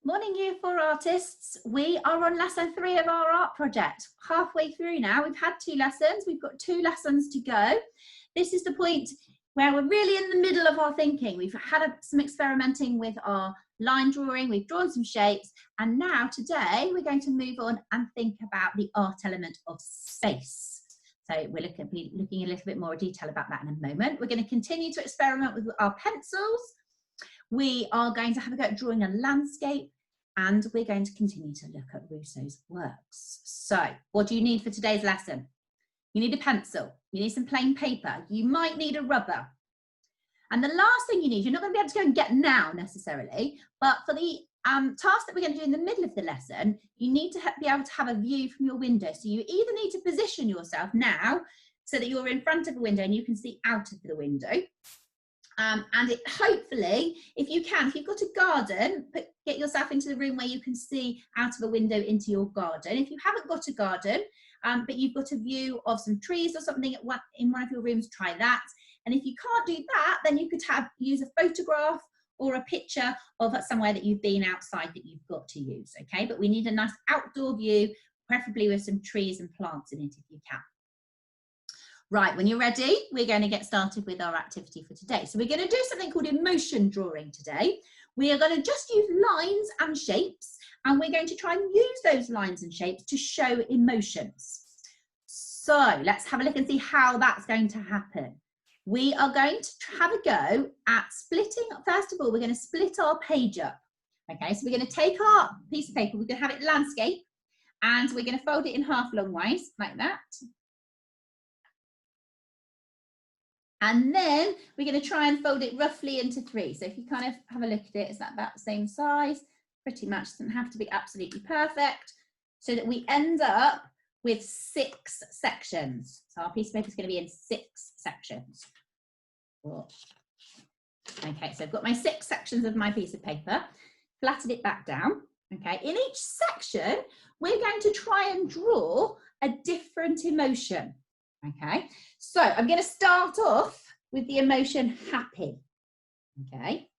Morning, Year 4 artists. We are on lesson 3 of our art project. Halfway through now. We've had 2 lessons. We've got 2 lessons to go. This is the point where we're really in the middle of our thinking. We've had some experimenting with our line drawing. We've drawn some shapes. And now today we're going to move on and think about the art element of space. So we're looking a little bit more detail about that in a moment. We're going to continue to experiment with our pencils. We are going to have a go at drawing a landscape, and we're going to continue to look at Russo's works. So what do you need for today's lesson? You need a pencil, you need some plain paper, you might need a rubber. And the last thing you need, you're not going to be able to go and get now necessarily, but for the task that we're going to do in the middle of the lesson, you need to be able to have a view from your window. So you either need to position yourself now so that you're in front of a window and you can see out of the window. And it, hopefully, if you've got a garden, get yourself into the room where you can see out of a window into your garden. If you haven't got a garden, but you've got a view of some trees or something in one of your rooms, try that. And if you can't do that, then you could use a photograph or a picture of somewhere that you've been outside that you've got to use, okay? But we need a nice outdoor view, preferably with some trees and plants in it if you can. Right, when you're ready, we're going to get started with our activity for today. So we're going to do something called emotion drawing today. We are going to just use lines and shapes, and we're going to try and use those lines and shapes to show emotions. So let's have a look and see how that's going to happen. We are going to have a go at splitting. First of all, we're going to split our page up. Okay, so we're going to take our piece of paper, we're going to have it landscape, and we're going to fold it in half longways, like that. And then we're going to try and fold it roughly into 3. So if you kind of have a look at it, it's about the same size, pretty much. Doesn't have to be absolutely perfect, so that we end up with 6 sections. So our piece of paper is going to be in 6 sections. Okay, so I've got my 6 sections of my piece of paper, flattened it back down. Okay, in each section, we're going to try and draw a different emotion. Okay, so I'm going to start off with the emotion happy. Okay,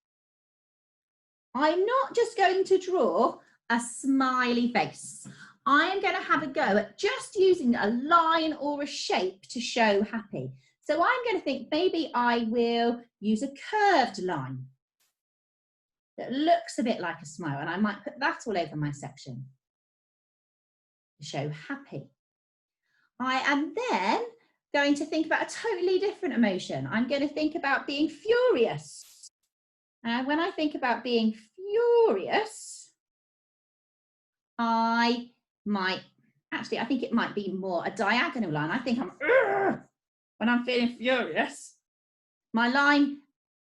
I'm not just going to draw a smiley face. I am going to have a go at just using a line or a shape to show happy. So I'm going to think maybe I will use a curved line that looks a bit like a smile, and I might put that all over my section to show happy. I am then going to think about a totally different emotion. I'm going to think about being furious. And when I think about being furious, I think it might be more a diagonal line. I think when I'm feeling furious, my line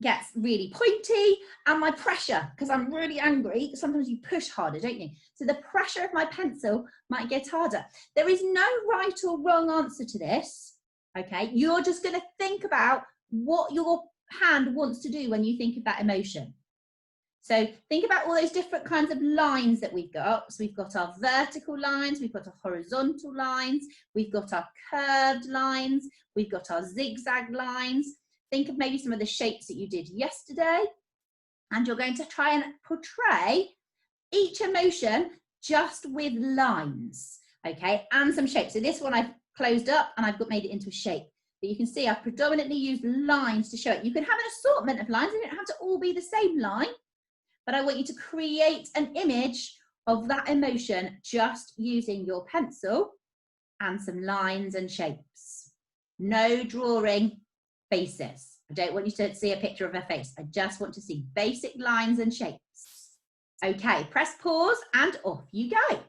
gets really pointy, and my pressure, because I'm really angry, sometimes you push harder, don't you? So the pressure of my pencil might get harder. There is no right or wrong answer to this, okay? You're just going to think about what your hand wants to do when you think of that emotion. So think about all those different kinds of lines that we've got. So we've got our vertical lines, we've got our horizontal lines, we've got our curved lines, we've got our zigzag lines. Think of maybe some of the shapes that you did yesterday, and you're going to try and portray each emotion just with lines, okay, and some shapes. So this one I've closed up and I've made it into a shape, but you can see I've predominantly used lines to show it. You can have an assortment of lines, they don't have to all be the same line, but I want you to create an image of that emotion just using your pencil and some lines and shapes. No drawing faces. I don't want you to see a picture of a face. I just want to see basic lines and shapes. Okay, press pause and off you go.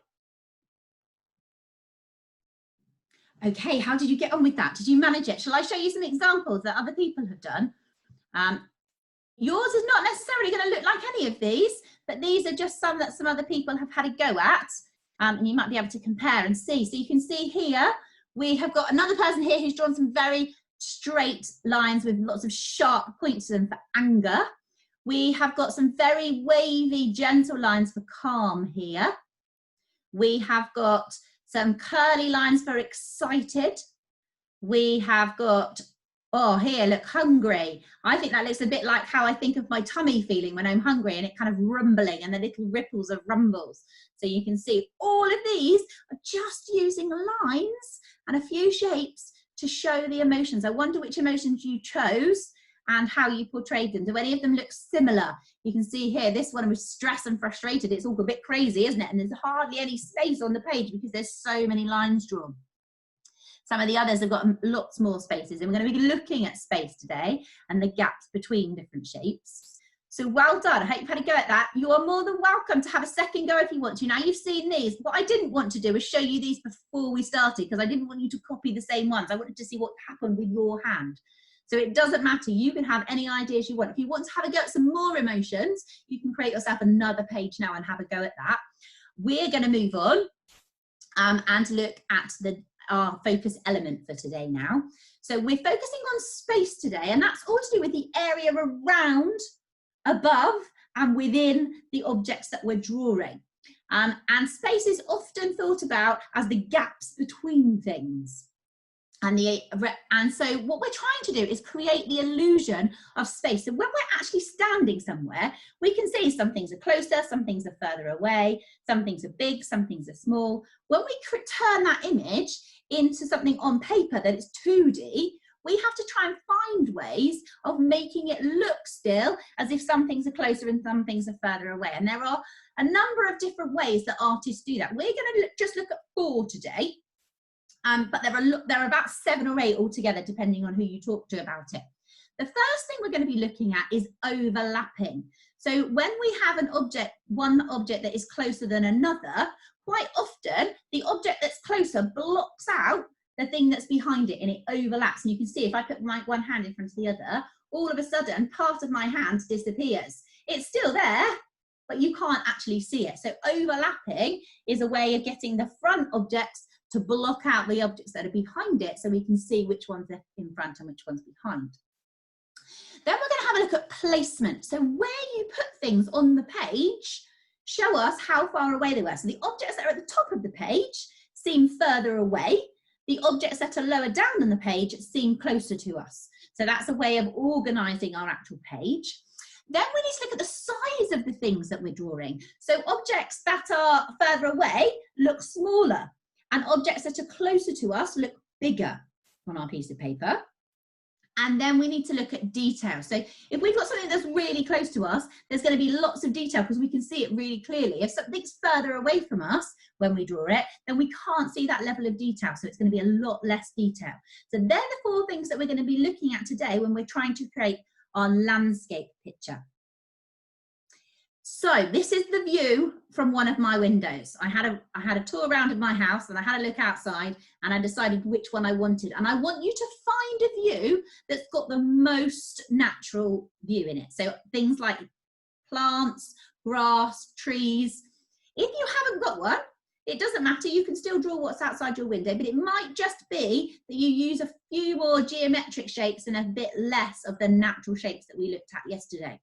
Okay, how did you get on with that? Did you manage it? Shall I show you some examples that other people have done? Yours is not necessarily going to look like any of these, but these are just some that some other people have had a go at, and you might be able to compare and see. So you can see here, we have got another person here who's drawn some very straight lines with lots of sharp points to them for anger. We have got some very wavy, gentle lines for calm here. We have got some curly lines for excited. We have got Oh, here, look, hungry. I think that looks a bit like how I think of my tummy feeling when I'm hungry, and it kind of rumbling and the little ripples of rumbles. So you can see all of these are just using lines and a few shapes to show the emotions. I wonder which emotions you chose and how you portrayed them. Do any of them look similar? You can see here, this one was stressed and frustrated. It's all a bit crazy, isn't it? And there's hardly any space on the page because there's so many lines drawn. Some of the others have got lots more spaces, and we're going to be looking at space today and the gaps between different shapes. So well done. I hope you've had a go at that. You are more than welcome to have a second go if you want to. Now you've seen these. What I didn't want to do was show you these before we started, because I didn't want you to copy the same ones. I wanted to see what happened with your hand. So it doesn't matter. You can have any ideas you want. If you want to have a go at some more emotions, you can create yourself another page now and have a go at that. We're going to move on and look at our focus element for today now. So we're focusing on space today, and that's all to do with the area around, above, and within the objects that we're drawing. And space is often thought about as the gaps between things. And so what we're trying to do is create the illusion of space. So when we're actually standing somewhere, we can see some things are closer, some things are further away, some things are big, some things are small. When we turn that image into something on paper that is 2D, we have to try and find ways of making it look still as if some things are closer and some things are further away. And there are a number of different ways that artists do that. We're going to just look at 4 today. But there are about 7 or 8 altogether, depending on who you talk to about it. The first thing we're going to be looking at is overlapping. So when we have one object that is closer than another, quite often the object that's closer blocks out the thing that's behind it, and it overlaps. And you can see if I put my one hand in front of the other, all of a sudden part of my hand disappears. It's still there, but you can't actually see it. So overlapping is a way of getting the front objects to block out the objects that are behind it, so we can see which ones are in front and which ones behind. Then we're going to have a look at placement. So where you put things on the page show us how far away they were. So the objects that are at the top of the page seem further away. The objects that are lower down on the page seem closer to us. So that's a way of organising our actual page. Then we need to look at the size of the things that we're drawing. So objects that are further away look smaller, and objects that are closer to us look bigger on our piece of paper. And then we need to look at detail. So if we've got something that's really close to us, there's going to be lots of detail because we can see it really clearly. If something's further away from us when we draw it, then we can't see that level of detail. So it's going to be a lot less detail. So they're the 4 things that we're going to be looking at today when we're trying to create our landscape picture. So this is the view from one of my windows. I had a tour around of my house, and I had a look outside, and I decided which one I wanted. And I want you to find a view that's got the most natural view in it. So things like plants, grass, trees. If you haven't got one, it doesn't matter. You can still draw what's outside your window, but it might just be that you use a few more geometric shapes and a bit less of the natural shapes that we looked at yesterday.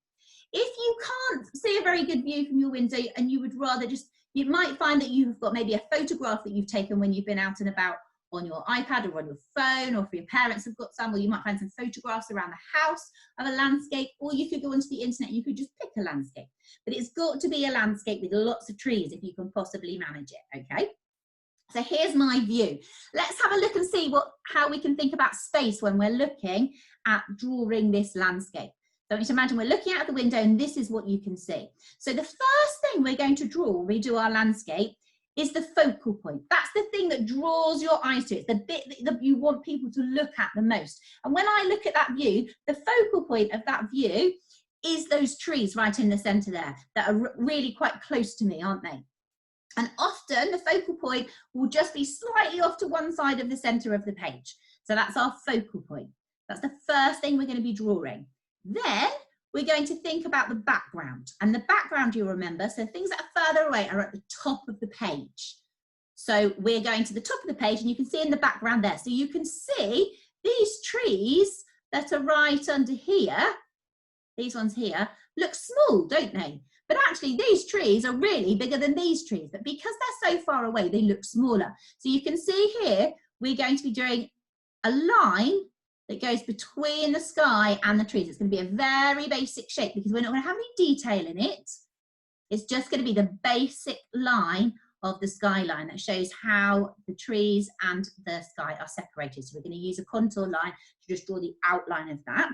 If you can't see a very good view from your window and you would rather you might find that you've got maybe a photograph that you've taken when you've been out and about on your iPad or on your phone, or if your parents have got some, or you might find some photographs around the house of a landscape, or you could go onto the internet, you could just pick a landscape. But it's got to be a landscape with lots of trees if you can possibly manage it, okay? So here's my view. Let's have a look and see how we can think about space when we're looking at drawing this landscape. So you can imagine we're looking out the window and this is what you can see. So the first thing we're going to draw when we do our landscape is the focal point. That's the thing that draws your eyes to it. It's the bit that you want people to look at the most. And when I look at that view, the focal point of that view is those trees right in the centre there that are really quite close to me, aren't they? And often the focal point will just be slightly off to one side of the centre of the page. So that's our focal point. That's the first thing we're going to be drawing. Then we're going to think about the background, and the background, you'll remember, so things that are further away are at the top of the page. So we're going to the top of the page, and you can see in the background there. So you can see these trees that are right under here, these ones here, look small, don't they? But actually these trees are really bigger than these trees, but because they're so far away, they look smaller. So you can see here, we're going to be doing a line that goes between the sky and the trees. It's going to be a very basic shape because we're not going to have any detail in it. It's just going to be the basic line of the skyline that shows how the trees and the sky are separated. So we're going to use a contour line to just draw the outline of that.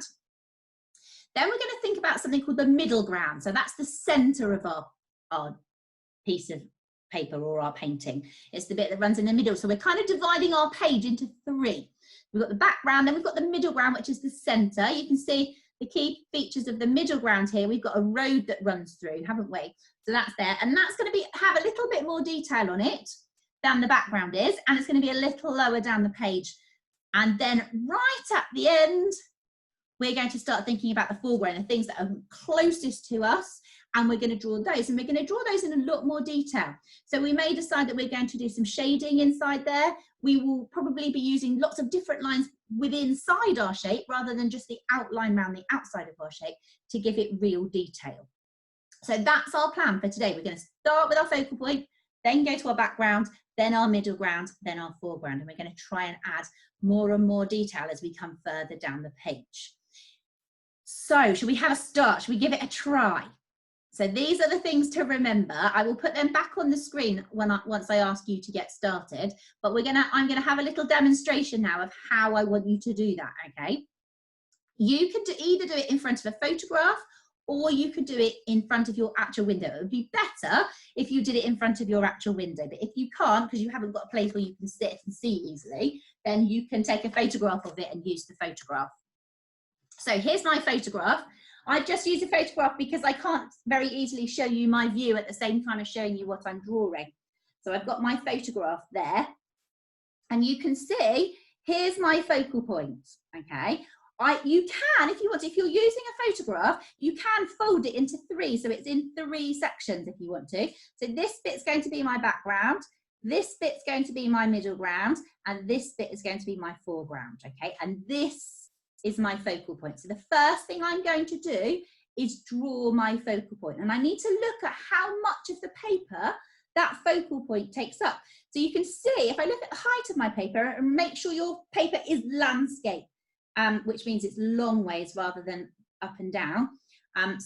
Then we're going to think about something called the middle ground. So that's the center of our piece of paper or our painting. It's the bit that runs in the middle. So we're kind of dividing our page into three. We've got the background, then we've got the middle ground, which is the center. You can see the key features of the middle ground here. We've got a road that runs through, haven't we? So that's there, and that's going to have a little bit more detail on it than the background is, and it's going to be a little lower down the page. And then right at the end, we're going to start thinking about the foreground, the things that are closest to us, and we're going to draw those, and we're going to draw those in a lot more detail. So we may decide that we're going to do some shading inside there. We will probably be using lots of different lines inside our shape rather than just the outline around the outside of our shape to give it real detail. So that's our plan for today. We're going to start with our focal point, then go to our background, then our middle ground, then our foreground, and we're going to try and add more and more detail as we come further down the page. So should we have a start? Should we give it a try? So these are the things to remember. I will put them back on the screen once I ask you to get started, but I'm gonna have a little demonstration now of how I want you to do that, okay? You can either do it in front of a photograph or you could do it in front of your actual window. It would be better if you did it in front of your actual window, but if you can't, because you haven't got a place where you can sit and see easily, then you can take a photograph of it and use the photograph. So here's my photograph. I've just used a photograph because I can't very easily show you my view at the same time as showing you what I'm drawing. So I've got my photograph there, and you can see, here's my focal point, okay? You can, if you want to, if you're using a photograph, you can fold it into three, so it's in three sections if you want to. So this bit's going to be my background, this bit's going to be my middle ground, and this bit is going to be my foreground, okay? And this is my focal point. So the first thing I'm going to do is draw my focal point, and I need to look at how much of the paper that focal point takes up. So you can see, if I look at the height of my paper, and make sure your paper is landscape, which means it's long ways rather than up and down,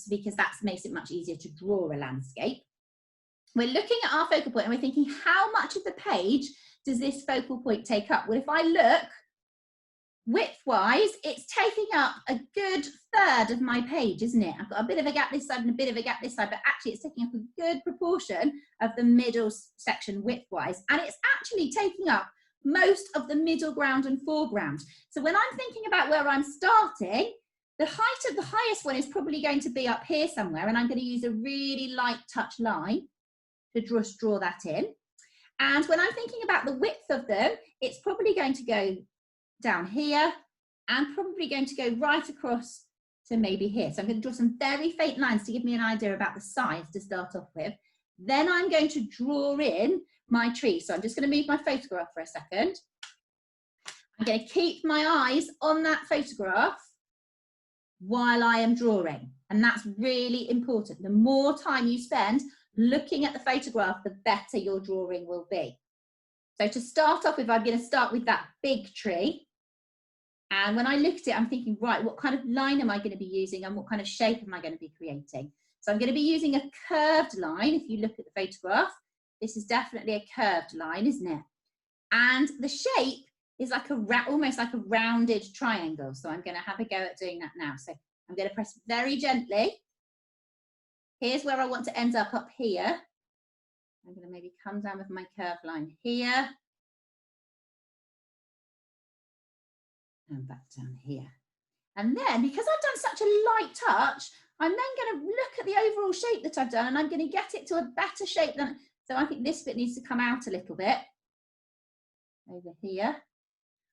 because that makes it much easier to draw a landscape. We're looking at our focal point and we're thinking, how much of the page does this focal point take up? Well, if I look width-wise, it's taking up a good third of my page, isn't it? I've got a bit of a gap this side and a bit of a gap this side, but actually it's taking up a good proportion of the middle section width-wise, and it's actually taking up most of the middle ground and foreground. So when I'm thinking about where I'm starting, the height of the highest one is probably going to be up here somewhere, and I'm going to use a really light touch line to just draw that in. And when I'm thinking about the width of them, it's probably going to go down here and probably going to go right across to maybe here. So I'm going to draw some very faint lines to give me an idea about the size to start off with. Then I'm going to draw in my tree. So I'm just going to move my photograph for a second. I'm going to keep my eyes on that photograph while I am drawing. And that's really important. The more time you spend looking at the photograph, the better your drawing will be. So to start off with, I'm going to start with that big tree. And when I look at it, I'm thinking, right, what kind of line am I going to be using and what kind of shape am I going to be creating? So I'm going to be using a curved line. If you look at the photograph, this is definitely a curved line, isn't it? And the shape is like almost like a rounded triangle. So I'm going to have a go at doing that now. So I'm going to press very gently. Here's where I want to end up here. I'm going to maybe come down with my curved line here. And back down here. And then, because I've done such a light touch, I'm then going to look at the overall shape that I've done, and I'm going to get it to a better shape than, so I think this bit needs to come out a little bit over here.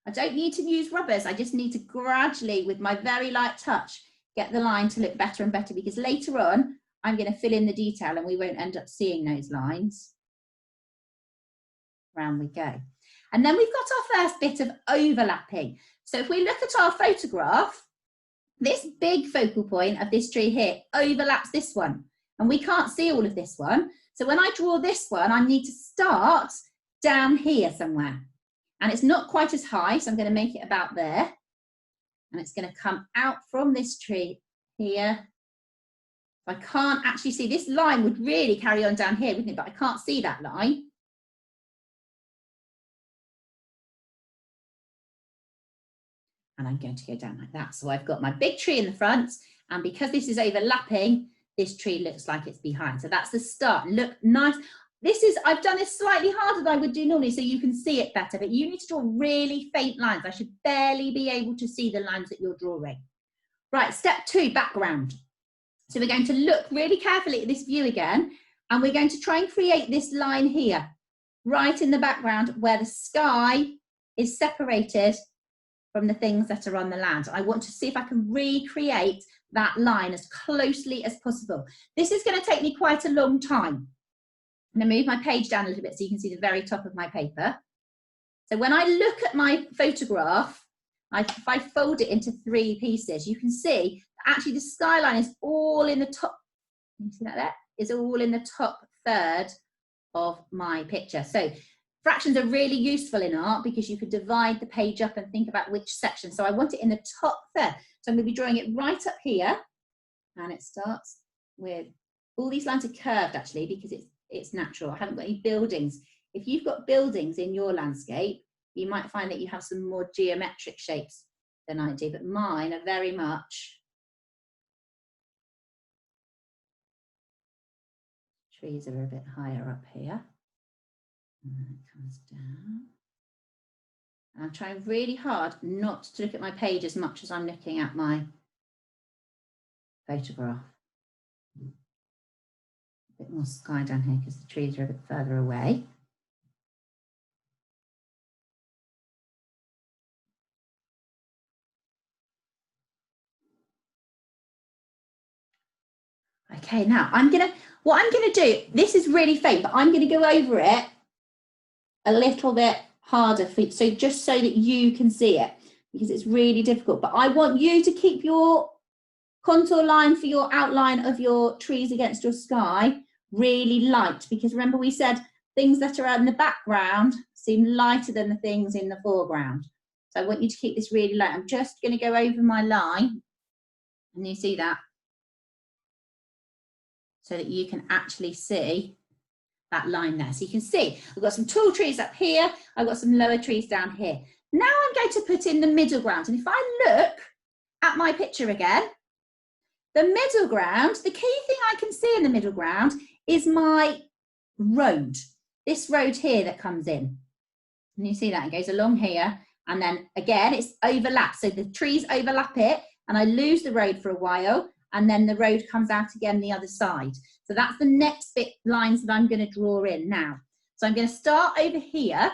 I don't need to use rubbers, I just need to gradually, with my very light touch, get the line to look better and better, because later on, I'm going to fill in the detail and we won't end up seeing those lines. Round we go. And then we've got our first bit of overlapping. So if we look at our photograph, this big focal point of this tree here overlaps this one. And we can't see all of this one. So when I draw this one, I need to start down here somewhere. And it's not quite as high, so I'm going to make it about there. and it's going to come out from this tree here. I can't actually see, this line would really carry on down here, wouldn't it? But I can't see that line. And I'm going to go down like that. So I've got my big tree in the front, and because this is overlapping, this tree looks like it's behind. So that's the start. Look nice. This is, I've done this slightly harder than I would do normally so you can see it better, but you need to draw really faint lines. I should barely be able to see the lines that you're drawing. Right, step 2, background. So we're going to look really carefully at this view again, and we're going to try and create this line here, right in the background where the sky is separated from the things that are on the land. I want to see if I can recreate that line as closely as possible. This is going to take me quite a long time. I'm going to move my page down a little bit so you can see the very top of my paper. So when I look at my photograph, if I fold it into 3 pieces, you can see that actually the skyline is all in the top. You see that there? Is all in the top third of my picture. So fractions are really useful in art because you could divide the page up and think about which section. So I want it in the top third. So I'm going to be drawing it right up here, and it starts with, all these lines are curved actually because it's natural. I haven't got any buildings. If you've got buildings in your landscape, you might find that you have some more geometric shapes than I do, but mine are very much, trees are a bit higher up here. And then it comes down. And I'm trying really hard not to look at my page as much as I'm looking at my photograph. A bit more sky down here because the trees are a bit further away. Okay, now what I'm gonna do, this is really faint, but I'm gonna go over it a little bit harder for you, so just so that you can see it, because it's really difficult. But I want you to keep your contour line for your outline of your trees against your sky really light, because remember we said things that are in the background seem lighter than the things in the foreground. So I want you to keep this really light. I'm just going to go over my line, and you see that, so that you can actually see that line there. So you can see I've got some tall trees up here, I've got some lower trees down here. Now I'm going to put in the middle ground, and if I look at my picture again, the middle ground, the key thing I can see in the middle ground is my road, this road here that comes in. And you see that it goes along here, and then again it's overlapped, so the trees overlap it, and I lose the road for a while, and then the road comes out again the other side. So that's the next bit lines that I'm going to draw in now. So I'm going to start over here,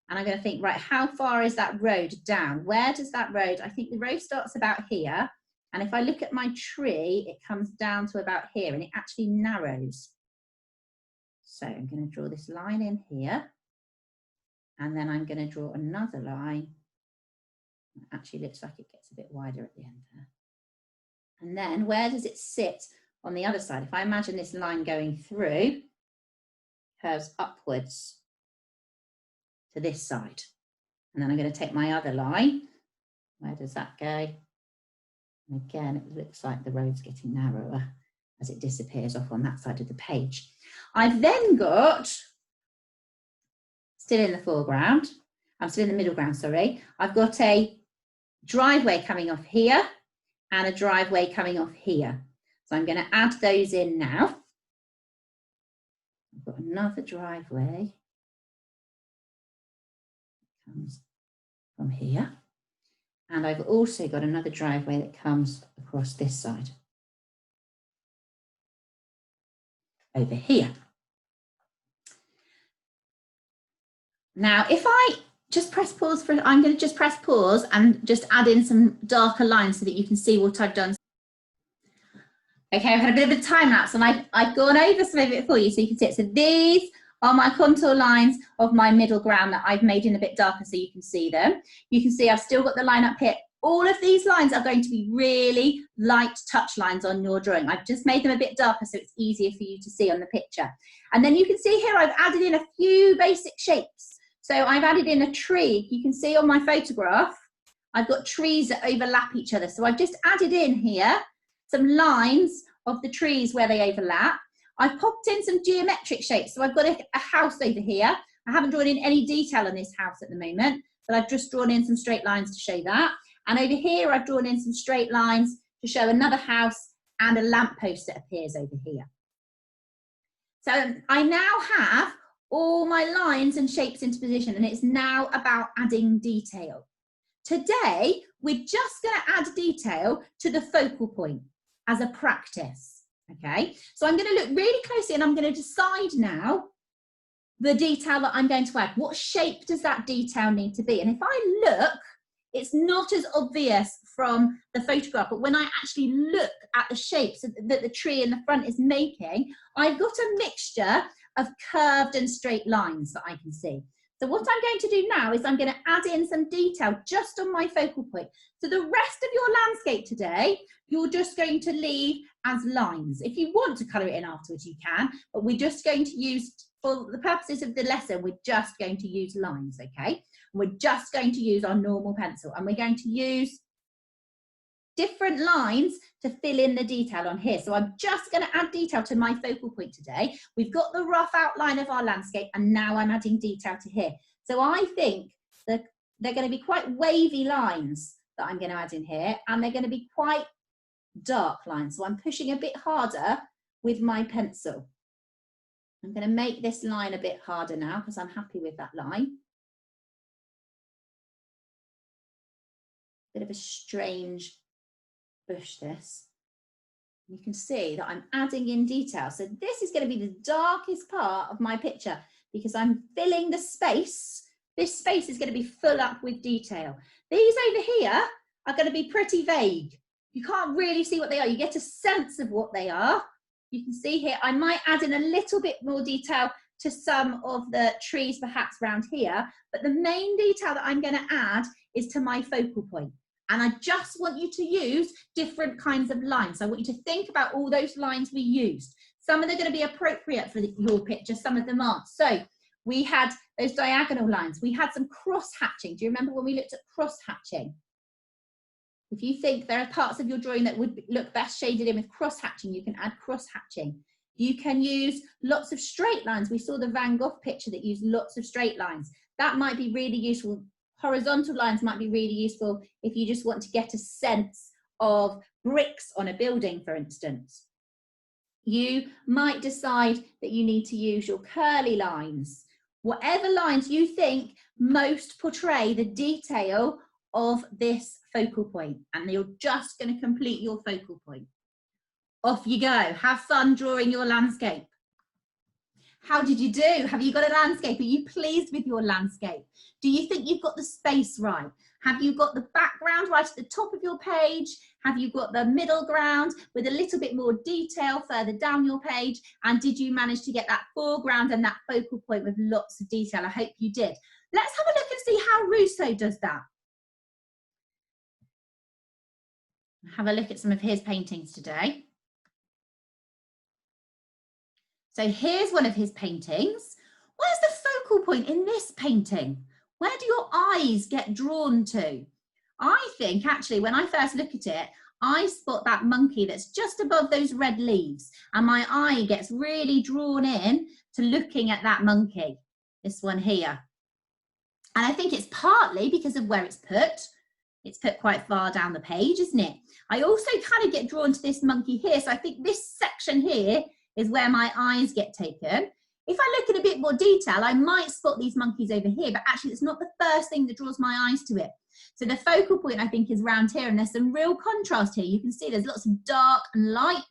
and I'm going to think, right, how far is that road down? Where does that road, I think the road starts about here, and if I look at my tree, it comes down to about here, and it actually narrows. So I'm going to draw this line in here, and then I'm going to draw another line. It actually looks like it gets a bit wider at the end there. And then where does it sit on the other side? If I imagine this line going through, curves upwards to this side. And then I'm going to take my other line. Where does that go? And again, it looks like the road's getting narrower as it disappears off on that side of the page. I've then got, still in the foreground, I'm still in the middle ground, sorry. I've got a driveway coming off here and a driveway coming off here. So I'm going to add those in now. I've got another driveway that comes from here. And I've also got another driveway that comes across this side. Over here. Now, if I just press pause for, I'm going to just press pause and just add in some darker lines so that you can see what I've done. Okay, I've had a bit of a time lapse, and I've gone over some of it for you so you can see it. So these are my contour lines of my middle ground that I've made in a bit darker so you can see them. You can see I've still got the line up here. All of these lines are going to be really light touch lines on your drawing. I've just made them a bit darker so it's easier for you to see on the picture. And then you can see here I've added in a few basic shapes. So I've added in a tree. You can see on my photograph, I've got trees that overlap each other. So I've just added in here some lines of the trees where they overlap. I've popped in some geometric shapes. So I've got a house over here. I haven't drawn in any detail on this house at the moment, but I've just drawn in some straight lines to show that. And over here, I've drawn in some straight lines to show another house and a lamppost that appears over here. So I now have all my lines and shapes into position, and it's now about adding detail. Today, we're just going to add detail to the focal point as a practice. Okay, so I'm going to look really closely and I'm going to decide now the detail that I'm going to add. What shape does that detail need to be? And if I look, it's not as obvious from the photograph, but when I actually look at the shapes that the tree in the front is making, I've got a mixture of curved and straight lines that I can see. So what I'm going to do now is I'm going to add in some detail just on my focal point. So the rest of your landscape today, you're just going to leave as lines. If you want to colour it in afterwards, you can, but we're just going to use, for the purposes of the lesson, we're just going to use lines, okay? We're just going to use our normal pencil, and we're going to use different lines to fill in the detail on here. So I'm just going to add detail to my focal point today. We've got the rough outline of our landscape, and now I'm adding detail to here. So I think that they're going to be quite wavy lines that I'm going to add in here, and they're going to be quite dark lines. So I'm pushing a bit harder with my pencil. I'm going to make this line a bit harder now because I'm happy with that line. Bit of a strange bush this. You can see that I'm adding in detail. So this is going to be the darkest part of my picture because I'm filling the space. This space is going to be full up with detail. These over here are going to be pretty vague. You can't really see what they are. You get a sense of what they are. You can see here, I might add in a little bit more detail to some of the trees perhaps around here, but the main detail that I'm going to add is to my focal point. And I just want you to use different kinds of lines. So I want you to think about all those lines we used. Some of them are going to be appropriate for your picture, some of them aren't. So we had those diagonal lines. We had some cross hatching. Do you remember when we looked at cross hatching? If you think there are parts of your drawing that would look best shaded in with cross hatching, you can add cross hatching. You can use lots of straight lines. We saw the Van Gogh picture that used lots of straight lines. That might be really useful. Horizontal lines might be really useful if you just want to get a sense of bricks on a building, for instance. You might decide that you need to use your curly lines. Whatever lines you think most portray the detail of this focal point, and you're just going to complete your focal point. Off you go. Have fun drawing your landscape. How did you do? Have you got a landscape? Are you pleased with your landscape? Do you think you've got the space right? Have you got the background right at the top of your page? Have you got the middle ground with a little bit more detail further down your page? And did you manage to get that foreground and that focal point with lots of detail? I hope you did. Let's have a look and see how Russo does that. Have a look at some of his paintings today. So here's one of his paintings. Where's the focal point in this painting? Where do your eyes get drawn to? I think actually when I first look at it, I spot that monkey that's just above those red leaves, and my eye gets really drawn in to looking at that monkey, this one here. And I think it's partly because of where it's put. It's put quite far down the page, isn't it? I also kind of get drawn to this monkey here. So I think this section here is where my eyes get taken. If I look in a bit more detail, I might spot these monkeys over here, but actually it's not the first thing that draws my eyes to it. So the focal point, I think, is round here, and there's some real contrast here. You can see there's lots of dark and light,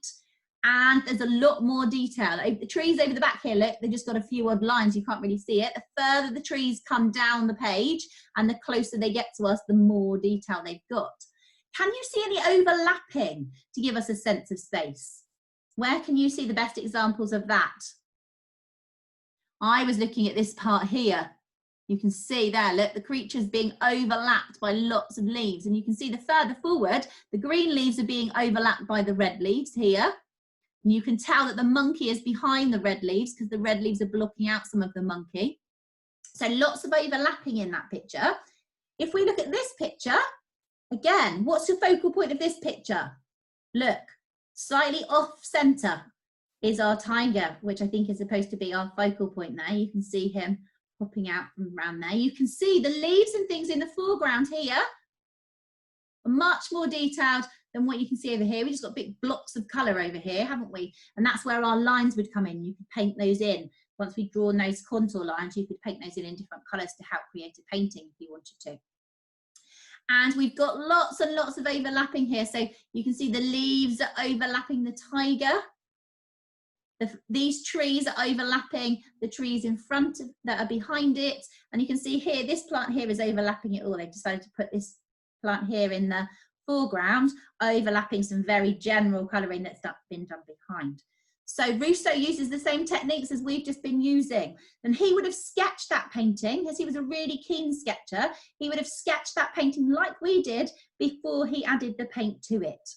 and there's a lot more detail. The trees over the back here, look, they've just got a few odd lines. You can't really see it. The further the trees come down the page and the closer they get to us, the more detail they've got. Can you see any overlapping to give us a sense of space? Where can you see the best examples of that? I was looking at this part here. You can see there, look, the creature's being overlapped by lots of leaves. And you can see the further forward, the green leaves are being overlapped by the red leaves here. And you can tell that the monkey is behind the red leaves because the red leaves are blocking out some of the monkey. So lots of overlapping in that picture. If we look at this picture, Again, what's the focal point of this picture? Look, slightly off center is our tiger, which I think is supposed to be our focal point there. You can see him popping out from around there. You can see the leaves and things in the foreground here are much more detailed than what you can see over here. We just got big blocks of colour over here, haven't we? And that's where our lines would come in. You could paint those in. Once we've drawn those contour lines, you could paint those in different colours to help create a painting if you wanted to. And we've got lots and lots of overlapping here. So you can see the leaves are overlapping the tiger. These trees are overlapping the trees in front of, that are behind it. And you can see here, this plant here is overlapping it all. They've decided to put this plant here in the foreground, overlapping some very general colouring that's been done behind. So Russo uses the same techniques as we've just been using. And he would have sketched that painting, because he was a really keen sketcher. He would have sketched that painting like we did before he added the paint to it.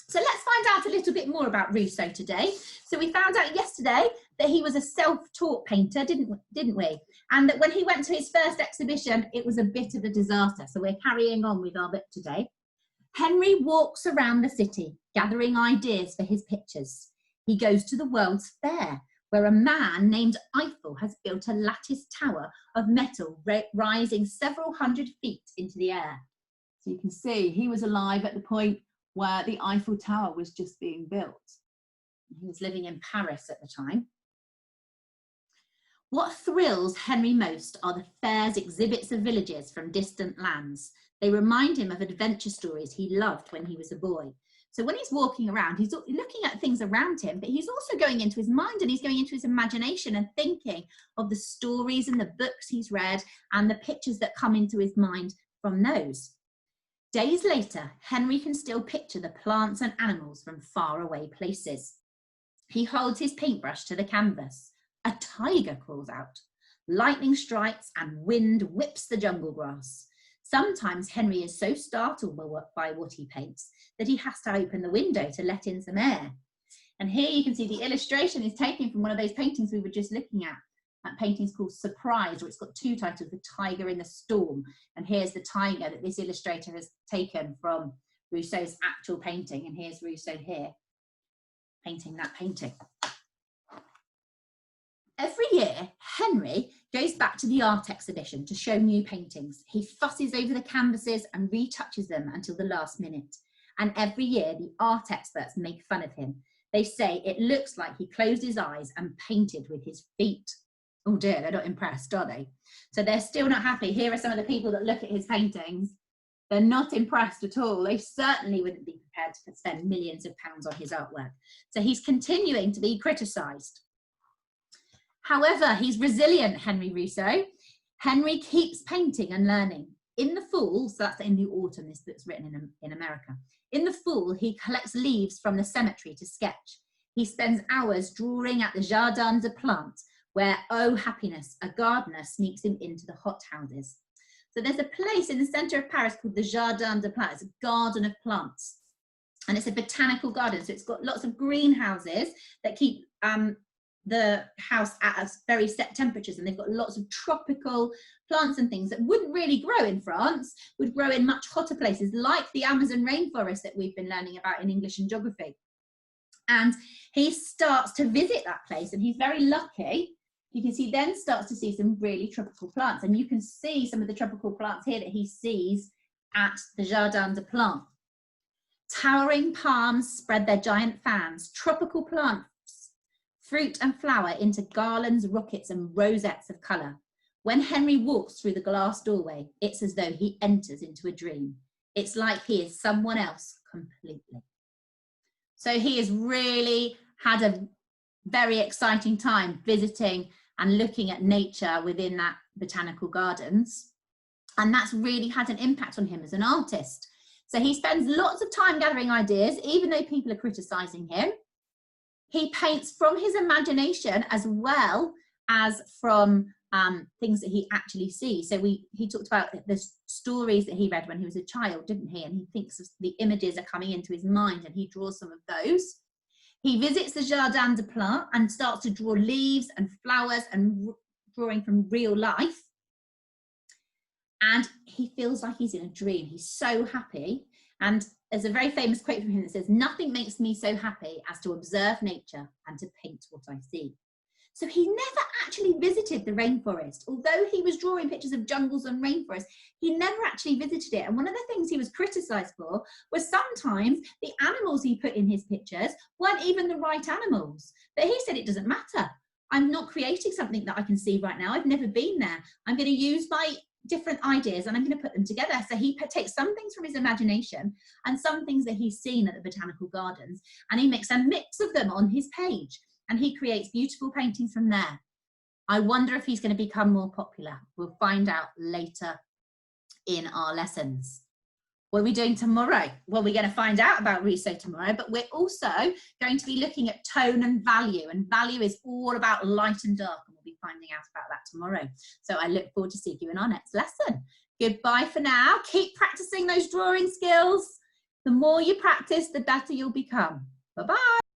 So let's find out a little bit more about Russo today. So we found out yesterday that he was a self-taught painter, didn't we? And that when he went to his first exhibition, it was a bit of a disaster. So we're carrying on with our book today. Henry walks around the city, gathering ideas for his pictures. He goes to the World's Fair, where a man named Eiffel has built a lattice tower of metal rising several hundred feet into the air. So you can see he was alive at the point where the Eiffel Tower was just being built. He was living in Paris at the time. What thrills Henry most are the fair's exhibits of villages from distant lands. They remind him of adventure stories he loved when he was a boy. So when he's walking around, he's looking at things around him, but he's also going into his mind and he's going into his imagination and thinking of the stories and the books he's read and the pictures that come into his mind from those. Days later, Henry can still picture the plants and animals from faraway places. He holds his paintbrush to the canvas. A tiger calls out. Lightning strikes and wind whips the jungle grass. Sometimes Henry is so startled by what he paints that he has to open the window to let in some air. And here you can see the illustration is taken from one of those paintings we were just looking at. That painting's called Surprise, or it's got two titles, The Tiger in the Storm. And here's the tiger that this illustrator has taken from Russo's actual painting. And here's Russo here, painting that painting. Every year, Henry goes back to the art exhibition to show new paintings. He fusses over the canvases and retouches them until the last minute. And every year, the art experts make fun of him. They say it looks like he closed his eyes and painted with his feet. Oh dear, they're not impressed, are they? So they're still not happy. Here are some of the people that look at his paintings. They're not impressed at all. They certainly wouldn't be prepared to spend millions of pounds on his artwork. So he's continuing to be criticised. However, he's resilient, Henry Russo. Henry keeps painting and learning. In the fall, so that's in the autumn, this book's written in America. In the fall, he collects leaves from the cemetery to sketch. He spends hours drawing at the Jardin des Plantes, where, oh happiness, a gardener sneaks him into the hothouses. So there's a place in the centre of Paris called the Jardin des Plantes. It's a garden of plants. And it's a botanical garden. So it's got lots of greenhouses that keep the house at very set temperatures, and they've got lots of tropical plants and things that wouldn't really grow in France, would grow in much hotter places like the Amazon rainforest that we've been learning about in English and geography. And he starts to visit that place, and he's very lucky because he then starts to see some really tropical plants, and you can see some of the tropical plants here that he sees at the Jardin des Plantes. Towering palms spread their giant fans, tropical plants, fruit and flower into garlands, rockets and rosettes of colour. When Henry walks through the glass doorway, it's as though he enters into a dream. It's like he is someone else completely. So he has really had a very exciting time visiting and looking at nature within that botanical gardens. And that's really had an impact on him as an artist. So he spends lots of time gathering ideas, even though people are criticising him. He paints from his imagination as well as from things that he actually sees. So he talked about the stories that he read when he was a child, didn't he? And he thinks of the images are coming into his mind, and he draws some of those. He visits the Jardin des Plantes and starts to draw leaves and flowers and drawing from real life. and he feels like he's in a dream. He's so happy. And there's a very famous quote from him that says, "Nothing makes me so happy as to observe nature and to paint what I see." So he never actually visited the rainforest. Although he was drawing pictures of jungles and rainforests, he never actually visited it. And one of the things he was criticized for was sometimes the animals he put in his pictures weren't even the right animals. But he said, it doesn't matter. I'm not creating something that I can see right now. I've never been there. I'm going to use my different ideas and I'm going to put them together. So he takes some things from his imagination and some things that he's seen at the botanical gardens, and he makes a mix of them on his page, and he creates beautiful paintings from there. I wonder if he's going to become more popular. We'll find out later in our lessons. What are we doing tomorrow? Well, we're going to find out about Russo tomorrow, but we're also going to be looking at tone and value. And value is all about light and dark, and we'll be finding out about that tomorrow. So I look forward to seeing you in our next lesson. Goodbye for now. Keep practicing those drawing skills. The more you practice, the better you'll become. Bye-bye.